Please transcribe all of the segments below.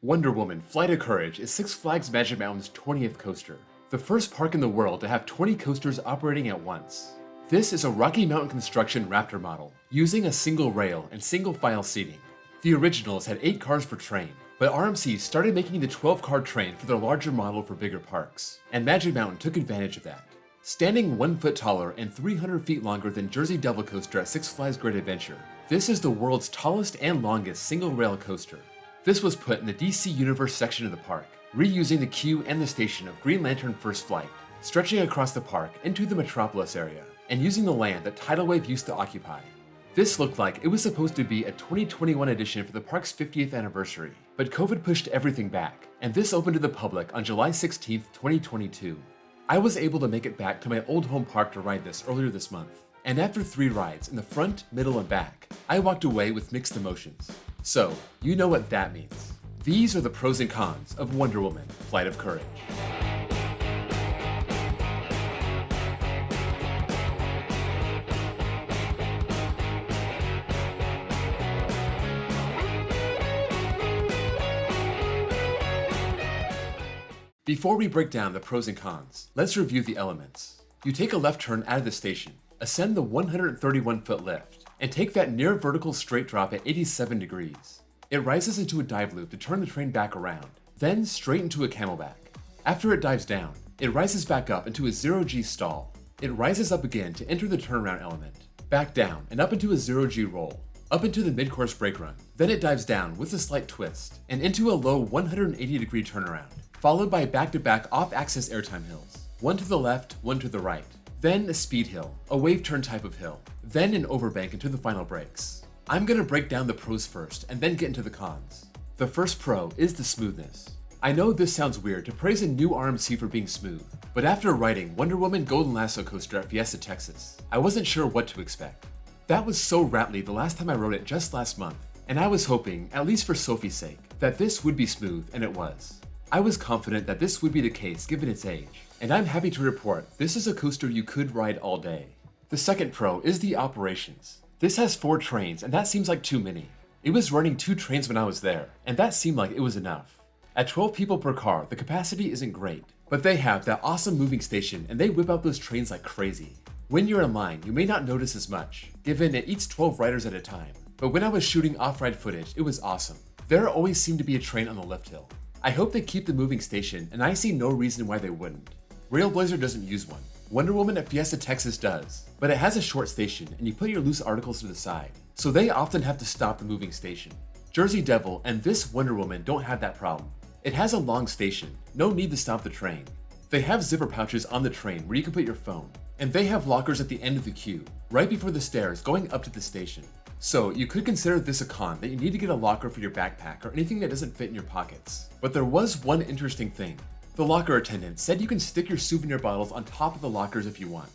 Wonder Woman Flight of Courage is Six Flags Magic Mountain's 20th coaster, the first park in the world to have 20 coasters operating at once. This is a Rocky Mountain construction Raptor model, using a single rail and single file seating. The originals had 8 cars per train, but RMC started making the 12-car train for their larger model for bigger parks, and Magic Mountain took advantage of that. Standing 1 foot taller and 300 feet longer than Jersey Devil Coaster at Six Flags Great Adventure, this is the world's tallest and longest single rail coaster. This was put in the DC Universe section of the park, reusing the queue and the station of Green Lantern First Flight, stretching across the park into the Metropolis area, and using the land that Tidal Wave used to occupy. This looked like it was supposed to be a 2021 edition for the park's 50th anniversary, but COVID pushed everything back, and this opened to the public on July 16, 2022. I was able to make it back to my old home park to ride this earlier this month, and after 3 rides in the front, middle, and back, I walked away with mixed emotions. So, you know what that means. These are the pros and cons of Wonder Woman Flight of Courage. Before we break down the pros and cons, let's review the elements. You take a left turn out of the station, ascend the 131-foot lift, and take that near vertical straight drop at 87 degrees. It rises into a dive loop to turn the train back around, then straight into a camelback. After it dives down, it rises back up into a 0G stall. It rises up again to enter the turnaround element, back down and up into a 0G roll, up into the mid-course brake run. Then it dives down with a slight twist, and into a low 180-degree turnaround, followed by back-to-back off-axis airtime hills, one to the left, one to the right, then a speed hill, a wave turn type of hill, then an overbank into the final brakes. I'm gonna break down the pros first and then get into the cons. The first pro is the smoothness. I know this sounds weird to praise a new RMC for being smooth, but after riding Wonder Woman Golden Lasso coaster at Fiesta, Texas, I wasn't sure what to expect. That was so rattly the last time I rode it just last month, and I was hoping, at least for Sophie's sake, that this would be smooth, and it was. I was confident that this would be the case given its age, and I'm happy to report this is a coaster you could ride all day. The second pro is the operations. This has 4 trains, and that seems like too many. It was running 2 trains when I was there, and that seemed like it was enough. At 12 people per car, the capacity isn't great, but they have that awesome moving station and they whip out those trains like crazy. When you're in line, you may not notice as much, given it eats 12 riders at a time, but when I was shooting off-ride footage, it was awesome. There always seemed to be a train on the lift hill. I hope they keep the moving station, and I see no reason why they wouldn't. Railblazer doesn't use one. Wonder Woman at Fiesta, Texas does, but it has a short station and you put your loose articles to the side, so they often have to stop the moving station. Jersey Devil and this Wonder Woman don't have that problem. It has a long station, no need to stop the train. They have zipper pouches on the train where you can put your phone, and they have lockers at the end of the queue, right before the stairs going up to the station. So you could consider this a con that you need to get a locker for your backpack or anything that doesn't fit in your pockets. But there was one interesting thing. The locker attendant said you can stick your souvenir bottles on top of the lockers if you want.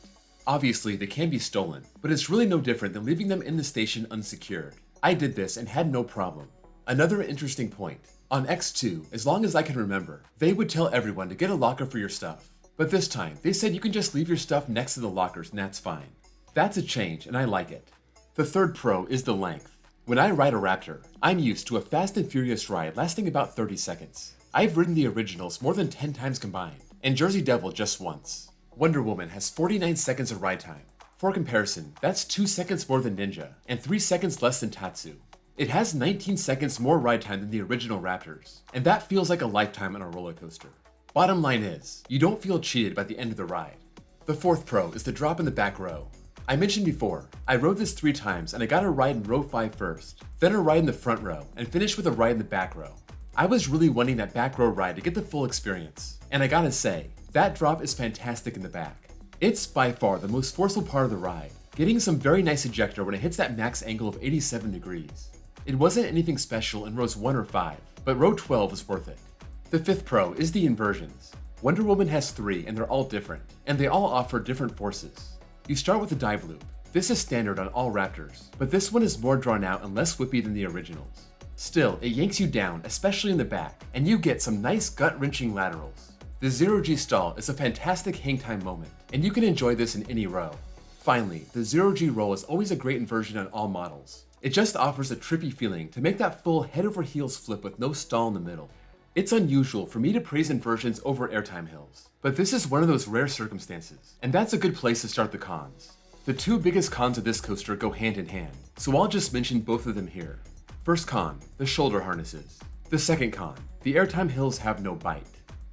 Obviously, they can be stolen, but it's really no different than leaving them in the station unsecured. I did this and had no problem. Another interesting point. On X2, as long as I can remember, they would tell everyone to get a locker for your stuff. But this time, they said you can just leave your stuff next to the lockers and that's fine. That's a change and I like it. The third pro is the length. When I ride a Raptor, I'm used to a fast and furious ride lasting about 30 seconds. I've ridden the originals more than 10 times combined, and Jersey Devil just once. Wonder Woman has 49 seconds of ride time. For comparison, that's 2 seconds more than Ninja, and 3 seconds less than Tatsu. It has 19 seconds more ride time than the original Raptors, and that feels like a lifetime on a roller coaster. Bottom line is, you don't feel cheated by the end of the ride. The fourth pro is the drop in the back row. I mentioned before, I rode this 3 times and I got a ride in row 5 first, then a ride in the front row, and finished with a ride in the back row. I was really wanting that back row ride to get the full experience, and I gotta say, that drop is fantastic in the back. It's by far the most forceful part of the ride, getting some very nice ejector when it hits that max angle of 87 degrees. It wasn't anything special in rows 1 or 5, but row 12 is worth it. The fifth pro is the inversions. Wonder Woman has 3 and they're all different, and they all offer different forces. You start with a dive loop. This is standard on all Raptors, but this one is more drawn out and less whippy than the originals. Still, it yanks you down, especially in the back, and you get some nice gut-wrenching laterals. The 0G stall is a fantastic hang time moment, and you can enjoy this in any row. Finally, the 0G roll is always a great inversion on all models. It just offers a trippy feeling to make that full head over heels flip with no stall in the middle. It's unusual for me to praise inversions over airtime hills, but this is one of those rare circumstances, and that's a good place to start the cons. The two biggest cons of this coaster go hand in hand, so I'll just mention both of them here. First con, the shoulder harnesses. The second con, the airtime hills have no bite.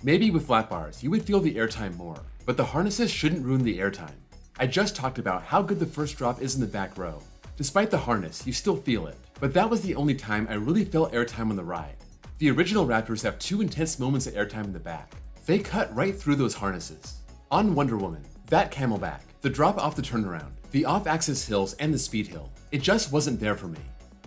Maybe with lap bars, you would feel the airtime more, but the harnesses shouldn't ruin the airtime. I just talked about how good the first drop is in the back row. Despite the harness, you still feel it, but that was the only time I really felt airtime on the ride. The original Raptors have two intense moments of airtime in the back. They cut right through those harnesses. On Wonder Woman, that camelback, the drop off the turnaround, the off-axis hills, and the speed hill, it just wasn't there for me.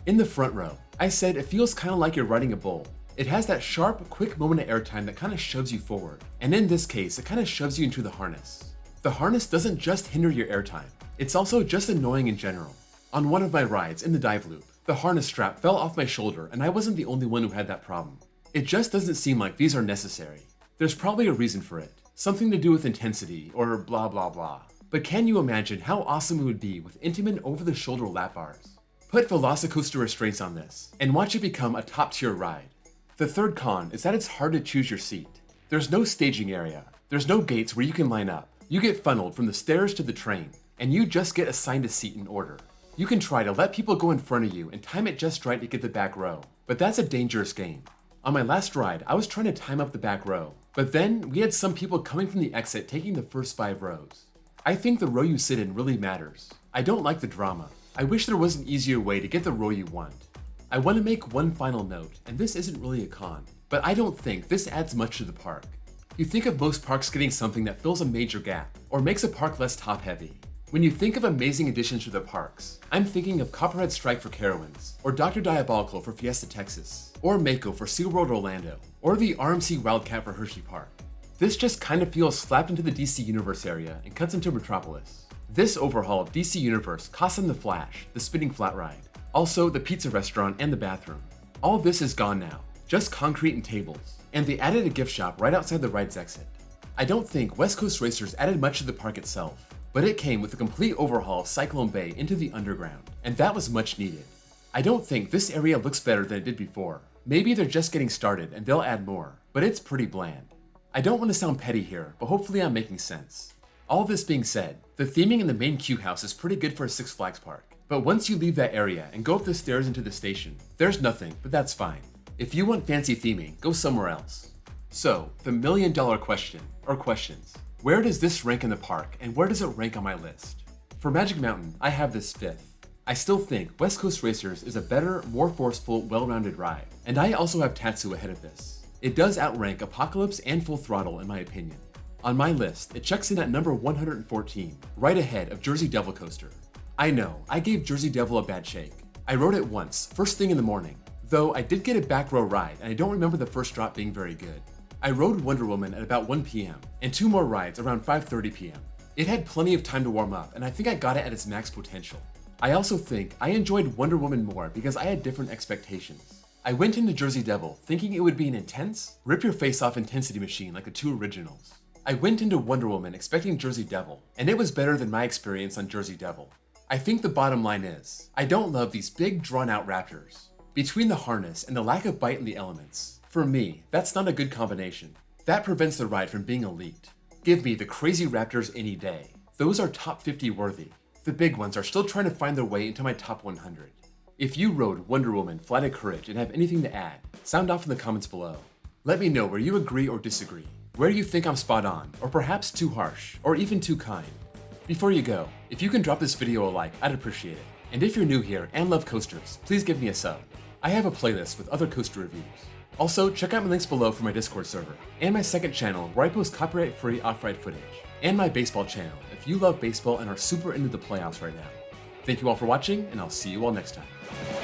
In the front row, I said it feels kind of like you're riding a bull. It has that sharp, quick moment of airtime that kind of shoves you forward, and in this case, it kind of shoves you into the harness. The harness doesn't just hinder your airtime, it's also just annoying in general. On one of my rides in the dive loop, the harness strap fell off my shoulder and I wasn't the only one who had that problem. It just doesn't seem like these are necessary. There's probably a reason for it, something to do with intensity or blah blah blah. But can you imagine how awesome it would be with intimate over-the-shoulder lap bars? Put Velocicoaster restraints on this and watch it become a top-tier ride. The third con is that it's hard to choose your seat. There's no staging area, there's no gates where you can line up. You get funneled from the stairs to the train, and you just get assigned a seat in order. You can try to let people go in front of you and time it just right to get the back row, but that's a dangerous game. On my last ride, I was trying to time up the back row, but then we had some people coming from the exit taking the first 5 rows. I think the row you sit in really matters. I don't like the drama. I wish there was an easier way to get the row you want. I want to make one final note, and this isn't really a con, but I don't think this adds much to the park. You think of most parks getting something that fills a major gap, or makes a park less top-heavy. When you think of amazing additions to the parks, I'm thinking of Copperhead Strike for Carowinds, or Dr. Diabolical for Fiesta Texas, or Mako for SeaWorld Orlando, or the RMC Wildcat for Hershey Park. This just kind of feels slapped into the DC Universe area and cuts into Metropolis. This overhaul of DC Universe cost them the Flash, the spinning flat ride, also the pizza restaurant and the bathroom. All this is gone now, just concrete and tables, and they added a gift shop right outside the ride's exit. I don't think West Coast Racers added much to the park itself, but it came with a complete overhaul of Cyclone Bay into the underground, and that was much needed. I don't think this area looks better than it did before. Maybe they're just getting started and they'll add more, but it's pretty bland. I don't want to sound petty here, but hopefully I'm making sense. All this being said, the theming in the main queue house is pretty good for a Six Flags park, but once you leave that area and go up the stairs into the station, there's nothing, but that's fine. If you want fancy theming, go somewhere else. So, the million-dollar question, or questions. Where does this rank in the park, and where does it rank on my list? For Magic Mountain, I have this 5th. I still think West Coast Racers is a better, more forceful, well-rounded ride, and I also have Tatsu ahead of this. It does outrank Apocalypse and Full Throttle in my opinion. On my list, it checks in at number 114, right ahead of Jersey Devil Coaster. I know, I gave Jersey Devil a bad shake. I rode it once, first thing in the morning, though I did get a back row ride and I don't remember the first drop being very good. I rode Wonder Woman at about 1 p.m. and 2 more rides around 5:30 p.m. It had plenty of time to warm up and I think I got it at its max potential. I also think I enjoyed Wonder Woman more because I had different expectations. I went into Jersey Devil thinking it would be an intense, rip-your-face-off intensity machine like the 2 originals. I went into Wonder Woman expecting Jersey Devil, and it was better than my experience on Jersey Devil. I think the bottom line is, I don't love these big drawn-out Raptors. Between the harness and the lack of bite in the elements, for me, that's not a good combination. That prevents the ride from being elite. Give me the crazy Raptors any day. Those are top 50 worthy. The big ones are still trying to find their way into my top 100. If you rode Wonder Woman Flight of Courage and have anything to add, sound off in the comments below. Let me know where you agree or disagree, where you think I'm spot on, or perhaps too harsh, or even too kind. Before you go, if you can drop this video a like, I'd appreciate it. And if you're new here and love coasters, please give me a sub. I have a playlist with other coaster reviews. Also, check out my links below for my Discord server, and my second channel where I post copyright-free off-ride footage, and my baseball channel if you love baseball and are super into the playoffs right now. Thank you all for watching, and I'll see you all next time.